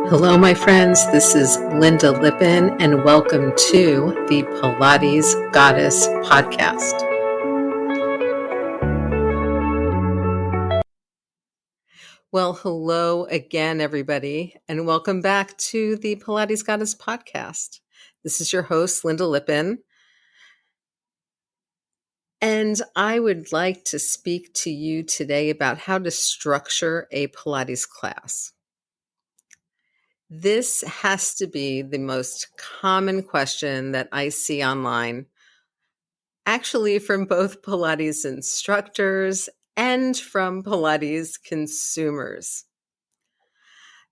Hello, my friends. This is Lynda Lippin, and welcome to the Pilates Goddess podcast. Well, hello again, everybody, and welcome back to the Pilates Goddess podcast. This is your host, Lynda Lippin, and I would like to speak to you today about how to structure a Pilates class. This has to be the most common question that I see online, actually from both Pilates instructors and from Pilates consumers.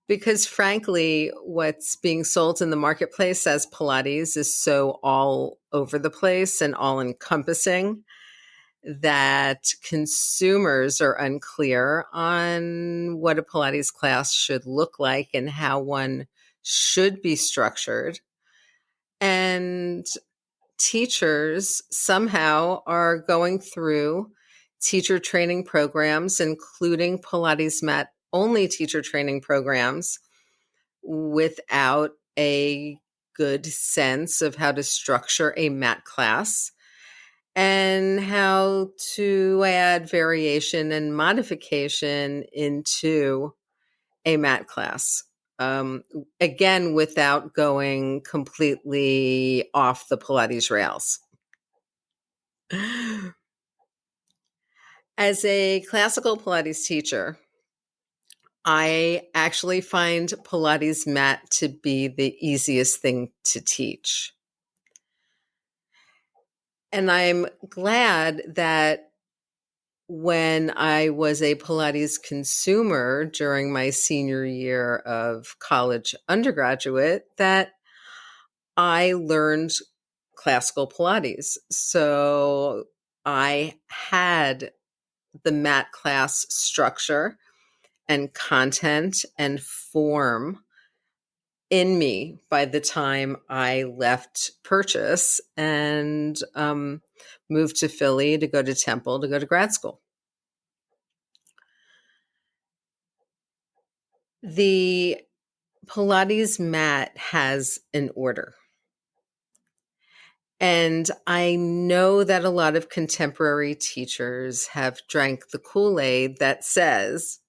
Because frankly, what's being sold in the marketplace as Pilates is so all over the place and all encompassing that consumers are unclear on what a Pilates class should look like and how one should be structured. And teachers somehow are going through teacher training programs, including Pilates mat only teacher training programs, without a good sense of how to structure a mat class and how to add variation and modification into a mat class. Again, without going completely off the Pilates rails. As a classical Pilates teacher, I actually find Pilates mat to be the easiest thing to teach. And I'm glad that when I was a Pilates consumer during my senior year of college undergraduate, that I learned classical Pilates. So I had the mat class structure and content and form in me by the time I left Purchase and moved to Philly to go to Temple to go to grad school. The Pilates mat has an order. And I know that a lot of contemporary teachers have drank the Kool-Aid that says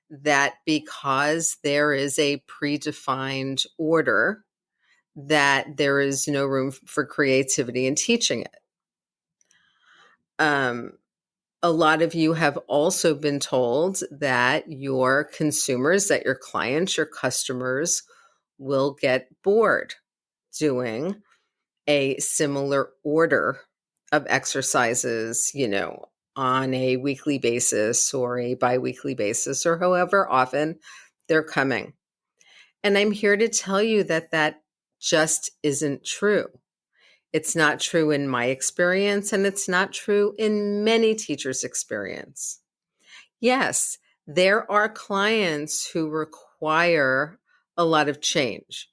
that because there is a predefined order, that there is no room for creativity in teaching it. A lot of you have also been told that your consumers, that your clients, your customers will get bored doing a similar order of exercises, on a weekly basis or a biweekly basis or however often they're coming. And I'm here to tell you that that just isn't true. It's not true in my experience, and it's not true in many teachers' experience. Yes, there are clients who require a lot of change.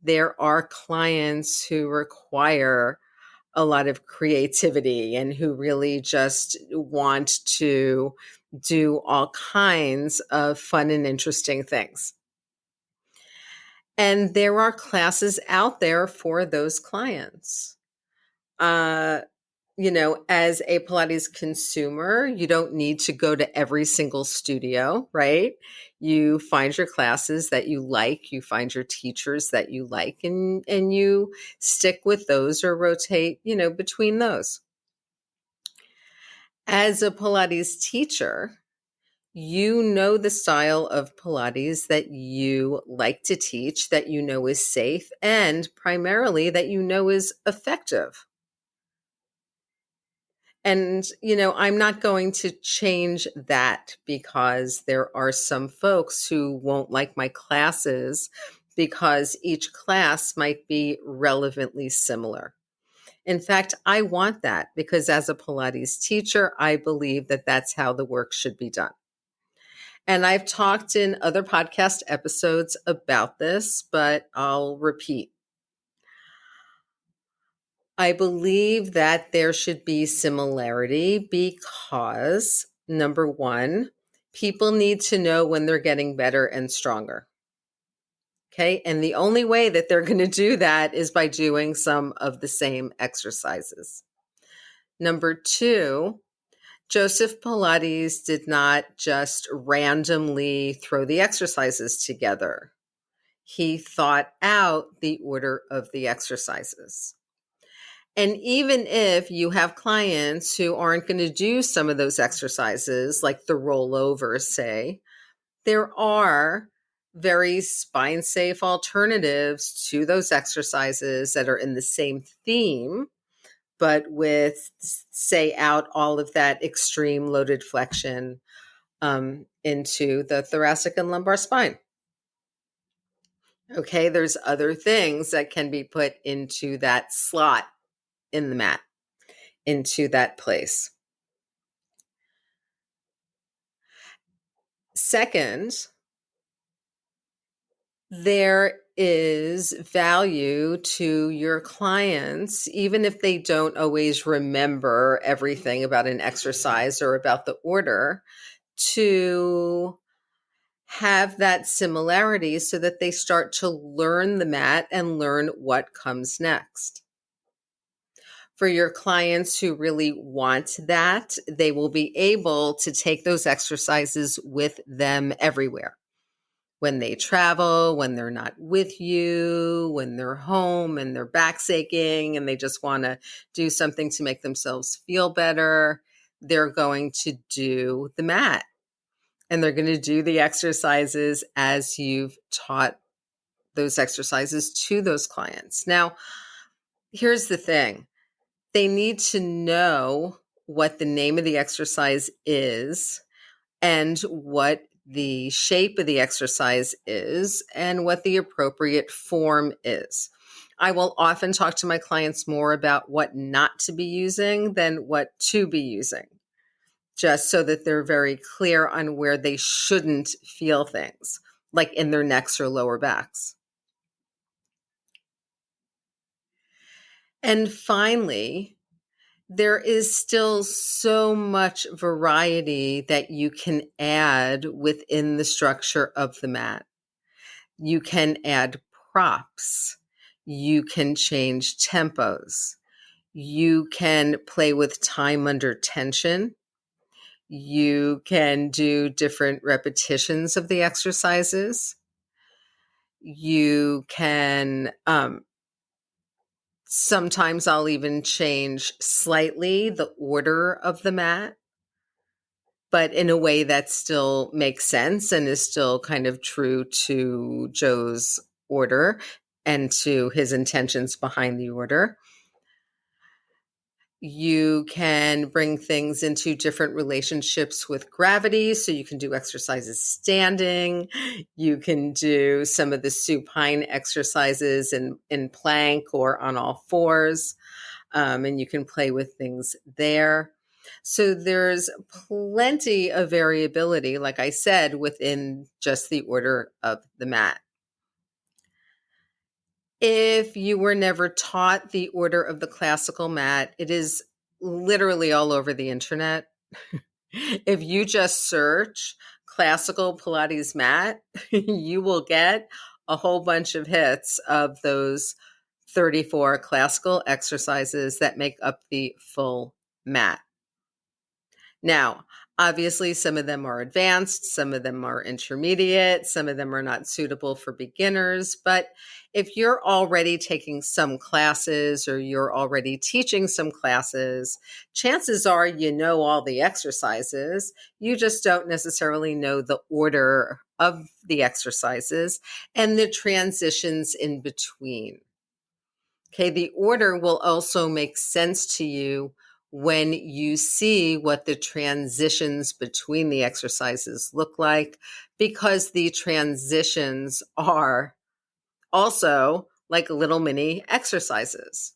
There are clients who require a lot of creativity and who really just want to do all kinds of fun and interesting things. And there are classes out there for those clients. As a Pilates consumer, you don't need to go to every single studio, right? You find your classes that you like, you find your teachers that you like, and you stick with those or rotate, between those. As a Pilates teacher, you know the style of Pilates that you like to teach, that you know is safe, and primarily that you know is effective. And, I'm not going to change that because there are some folks who won't like my classes because each class might be relevantly similar. In fact, I want that because as a Pilates teacher, I believe that that's how the work should be done. And I've talked in other podcast episodes about this, but I'll repeat. I believe that there should be similarity because, number one, people need to know when they're getting better and stronger. Okay. And the only way that they're going to do that is by doing some of the same exercises. Number 2, Joseph Pilates did not just randomly throw the exercises together. He thought out the order of the exercises. And even if you have clients who aren't going to do some of those exercises, like the rollover, say, there are very spine safe alternatives to those exercises that are in the same theme, but with, say, out all of that extreme loaded flexion into the thoracic and lumbar spine. Okay, there's other things that can be put into that slot in the mat, into that place. Second, there is value to your clients, even if they don't always remember everything about an exercise or about the order, to have that similarity so that they start to learn the mat and learn what comes next. For your clients who really want that, they will be able to take those exercises with them everywhere. When they travel, when they're not with you, when they're home and their back's aching and they just want to do something to make themselves feel better, they're going to do the mat. And they're going to do the exercises as you've taught those exercises to those clients. Now, here's the thing. They need to know what the name of the exercise is and what the shape of the exercise is and what the appropriate form is. I will often talk to my clients more about what not to be using than what to be using, just so that they're very clear on where they shouldn't feel things, like in their necks or lower backs. And finally, there is still so much variety that you can add within the structure of the mat. You can add props. You can change tempos. You can play with time under tension. You can do different repetitions of the exercises. You can, sometimes I'll even change slightly the order of the mat, but in a way that still makes sense and is still kind of true to Joe's order and to his intentions behind the order. You can bring things into different relationships with gravity. So you can do exercises standing. You can do some of the supine exercises in plank or on all fours. And you can play with things there. So there's plenty of variability, like I said, within just the order of the mat. If you were never taught the order of the classical mat, it is literally all over the internet. If you just search classical Pilates mat, you will get a whole bunch of hits of those 34 classical exercises that make up the full mat. Now, obviously, some of them are advanced, some of them are intermediate, some of them are not suitable for beginners. But if you're already taking some classes or you're already teaching some classes, chances are you know all the exercises. You just don't necessarily know the order of the exercises and the transitions in between. Okay, the order will also make sense to you when you see what the transitions between the exercises look like, because the transitions are also like little mini exercises.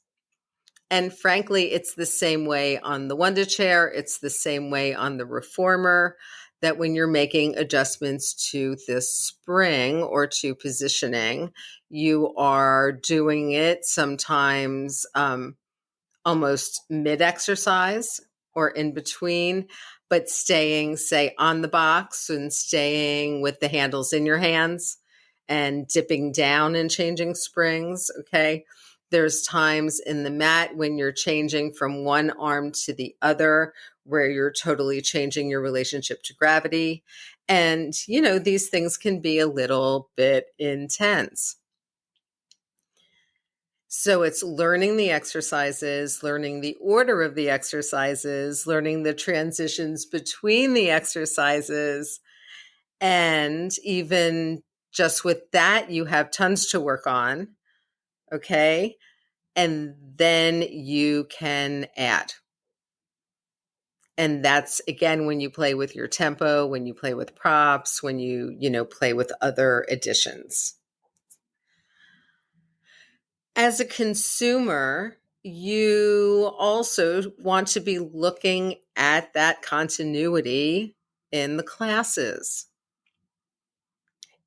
And frankly, it's the same way on the Wonder Chair. It's the same way on the Reformer, that when you're making adjustments to the spring or to positioning, you are doing it sometimes almost mid-exercise or in between, but staying, say, on the box and staying with the handles in your hands and dipping down and changing springs. Okay. There's times in the mat when you're changing from one arm to the other, where you're totally changing your relationship to gravity. And, these things can be a little bit intense. So it's learning the exercises, learning the order of the exercises, learning the transitions between the exercises. And even just with that, you have tons to work on. Okay. And then you can add. And that's, again, when you play with your tempo, when you play with props, when you play with other additions. As a consumer, you also want to be looking at that continuity in the classes.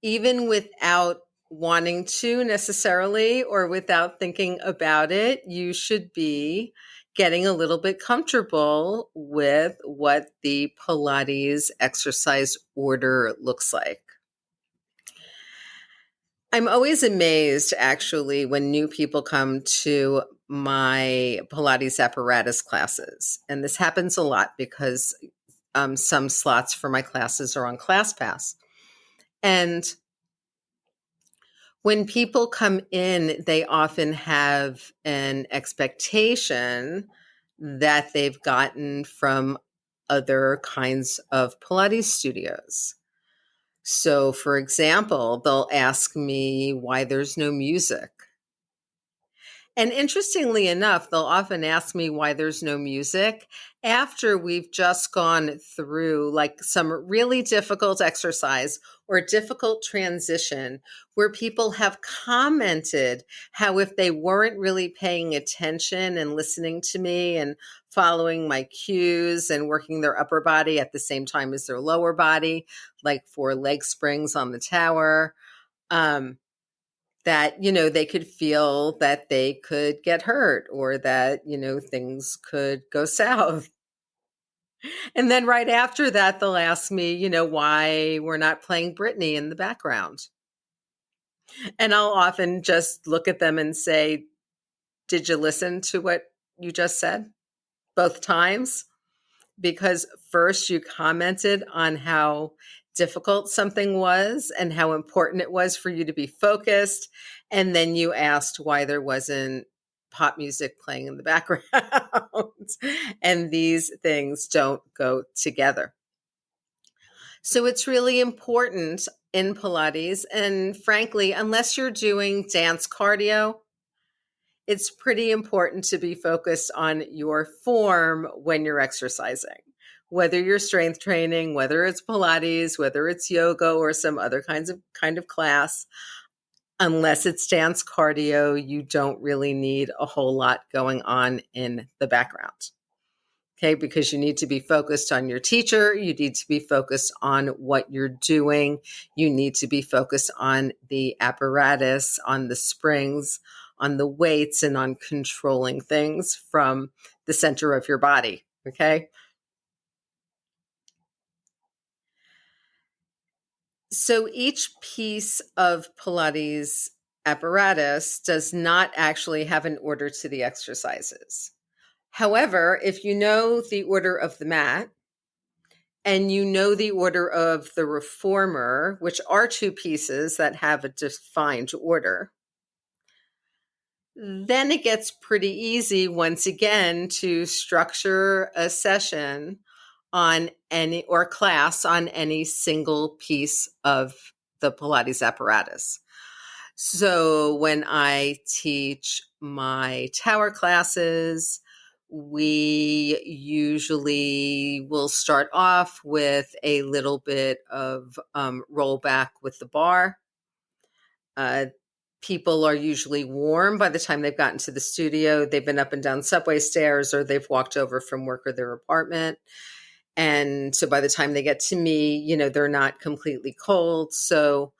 Even without wanting to necessarily, or without thinking about it, you should be getting a little bit comfortable with what the Pilates exercise order looks like. I'm always amazed, actually, when new people come to my Pilates apparatus classes. And this happens a lot because some slots for my classes are on ClassPass. And when people come in, they often have an expectation that they've gotten from other kinds of Pilates studios. So, for example, they'll ask me why there's no music. And interestingly enough, they'll often ask me why there's no music after we've just gone through like some really difficult exercise or difficult transition where people have commented how if they weren't really paying attention and listening to me and following my cues and working their upper body at the same time as their lower body, like for leg springs on the tower, that, they could feel that they could get hurt or that, things could go south. And then right after that, they'll ask me, why we're not playing Britney in the background. And I'll often just look at them and say, did you listen to what you just said both times? Because first you commented on how difficult something was and how important it was for you to be focused. And then you asked why there wasn't pop music playing in the background. And these things don't go together. So it's really important in Pilates. And frankly, unless you're doing dance cardio, it's pretty important to be focused on your form when you're exercising, whether you're strength training, whether it's Pilates, whether it's yoga or some other kind of class. Unless it's dance cardio, you don't really need a whole lot going on in the background. Okay, because you need to be focused on your teacher. You need to be focused on what you're doing. You need to be focused on the apparatus, on the springs, on the weights, and on controlling things from the center of your body. Okay. So each piece of Pilates apparatus does not actually have an order to the exercises. However, if you know the order of the mat and you know the order of the reformer, which are two pieces that have a defined order, then it gets pretty easy once again to structure a session on any or class on any single piece of the Pilates apparatus. So when I teach my tower classes, we usually will start off with a little bit of rollback with the bar. People are usually warm by the time they've gotten to the studio. They've been up and down subway stairs or they've walked over from work or their apartment. And so by the time they get to me, they're not completely cold. So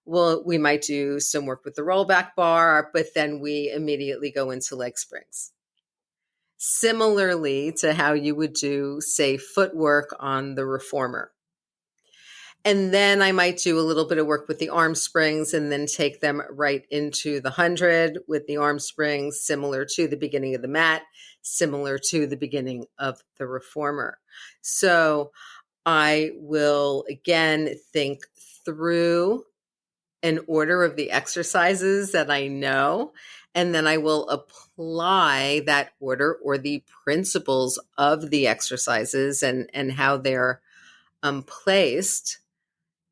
we might do some work with the rollback bar, but then we immediately go into leg springs. Similarly to how you would do, say, footwork on the reformer. And then I might do a little bit of work with the arm springs and then take them right into the 100 with the arm springs, similar to the beginning of the mat, similar to the beginning of the reformer. So I will again think through an order of the exercises that I know, and then I will apply that order or the principles of the exercises and how they're placed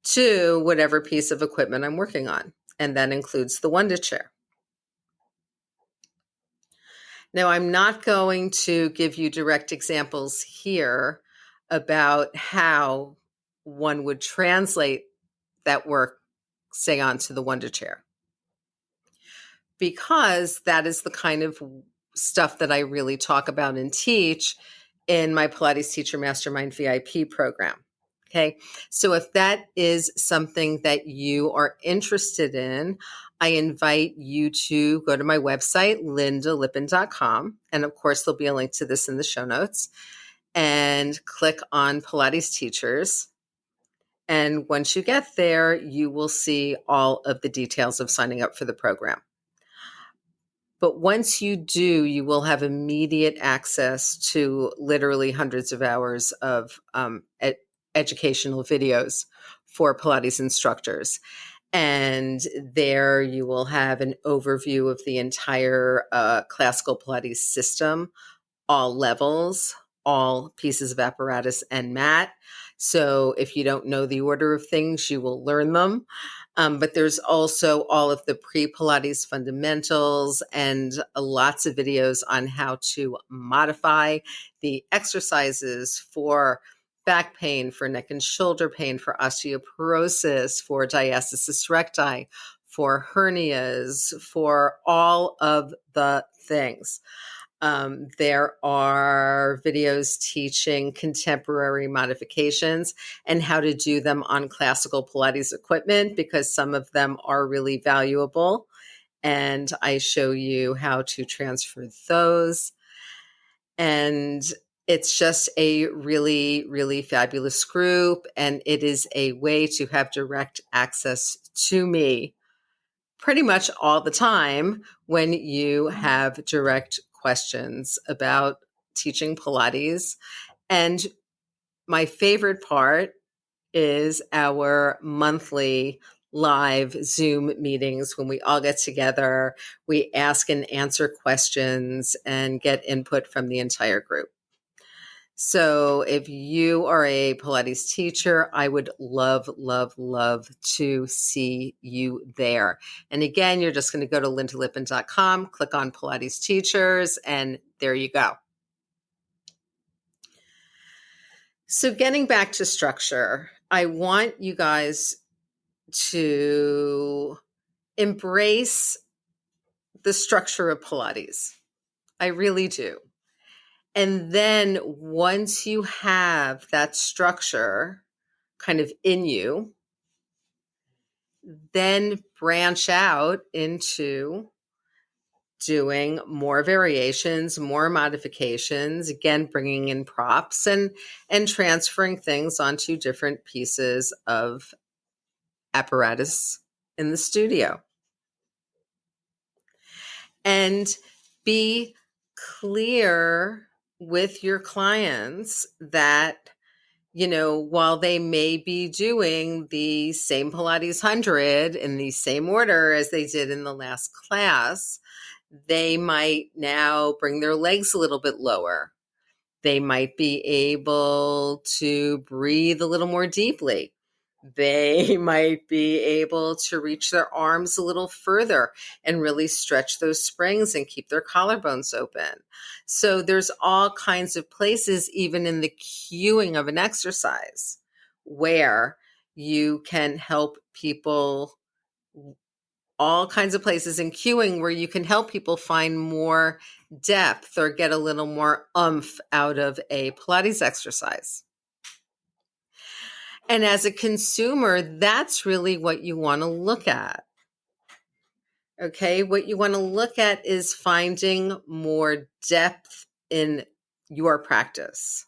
to whatever piece of equipment I'm working on. And that includes the Wonder chair. Now, I'm not going to give you direct examples here about how one would translate that work, say, onto the Wonder chair, because that is the kind of stuff that I really talk about and teach in my Pilates Teacher Mastermind VIP program. Okay, so if that is something that you are interested in, I invite you to go to my website, lyndalippin.com. And of course, there'll be a link to this in the show notes. And click on Pilates Teachers. And once you get there, you will see all of the details of signing up for the program. But once you do, you will have immediate access to literally hundreds of hours of educational videos for Pilates instructors. And there you will have an overview of the entire classical Pilates system, all levels, all pieces of apparatus and mat. So if you don't know the order of things, you will learn them. But there's also all of the pre-Pilates fundamentals and lots of videos on how to modify the exercises for back pain, for neck and shoulder pain, for osteoporosis, for diastasis recti, for hernias, for all of the things. There are videos teaching contemporary modifications and how to do them on classical Pilates equipment, because some of them are really valuable. And I show you how to transfer those. And it's just a really, really fabulous group. And it is a way to have direct access to me pretty much all the time when you have direct questions about teaching Pilates. And my favorite part is our monthly live Zoom meetings when we all get together, we ask and answer questions and get input from the entire group. So if you are a Pilates teacher, I would love, love, love to see you there. And again, you're just going to go to lyndalippin.com, click on Pilates teachers, and there you go. So getting back to structure, I want you guys to embrace the structure of Pilates. I really do. And then once you have that structure kind of in you, then branch out into doing more variations, more modifications, again, bringing in props and transferring things onto different pieces of apparatus in the studio. And be clear with your clients that, you know, while they may be doing the same Pilates 100 in the same order as they did in the last class, they might now bring their legs a little bit lower. They might be able to breathe a little more deeply. They might be able to reach their arms a little further and really stretch those springs and keep their collarbones open. So there's all kinds of places, even in the cueing of an exercise, where you can help people, all kinds of places in cueing where you can help people find more depth or get a little more oomph out of a Pilates exercise. And as a consumer, that's really what you want to look at. Okay, what you want to look at is finding more depth in your practice.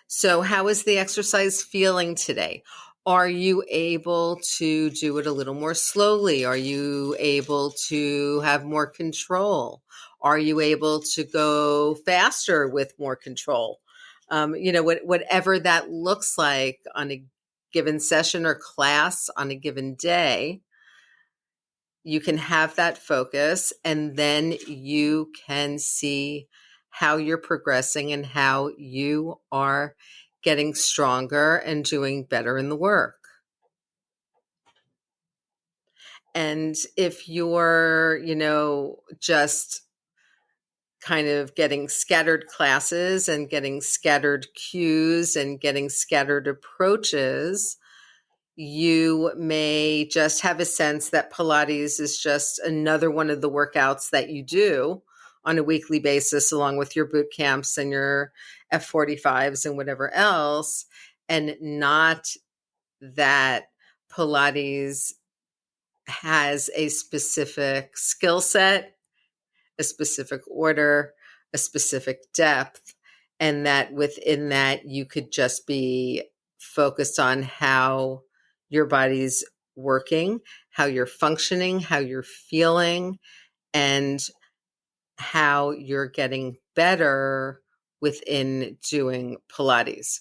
So how is the exercise feeling today? Are you able to do it a little more slowly? Are you able to have more control? Are you able to go faster with more control? Whatever that looks like on a given session or class on a given day, you can have that focus, and then you can see how you're progressing and how you are getting stronger and doing better in the work. And if you're, just kind of getting scattered classes and getting scattered cues and getting scattered approaches, you may just have a sense that Pilates is just another one of the workouts that you do on a weekly basis, along with your boot camps and your F45s and whatever else, and not that Pilates has a specific skill set, a specific order, a specific depth, and that within that you could just be focused on how your body's working, how you're functioning, how you're feeling, and how you're getting better within doing Pilates,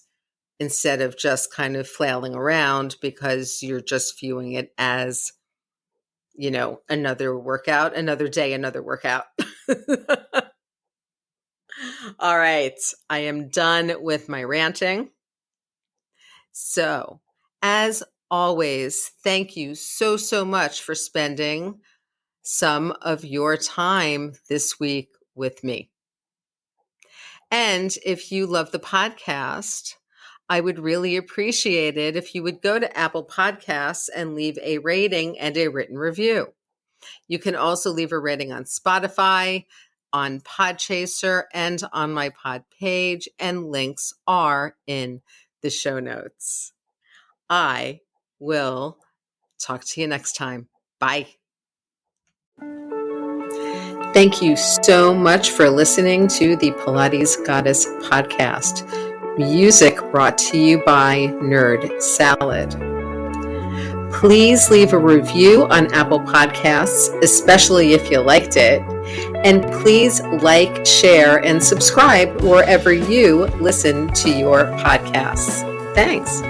instead of just kind of flailing around because you're just viewing it as, another workout, another day, another workout. All right. I am done with my ranting. So, as always, thank you so, so much for spending some of your time this week with me. And if you love the podcast, I would really appreciate it if you would go to Apple Podcasts and leave a rating and a written review. You can also leave a rating on Spotify, on Podchaser, and on my pod page, and links are in the show notes. I will talk to you next time. Bye. Thank you so much for listening to the Pilates Goddess podcast. Music brought to you by Nerd Salad. Please leave a review on Apple Podcasts, especially if you liked it. And please like, share, and subscribe wherever you listen to your podcasts. Thanks.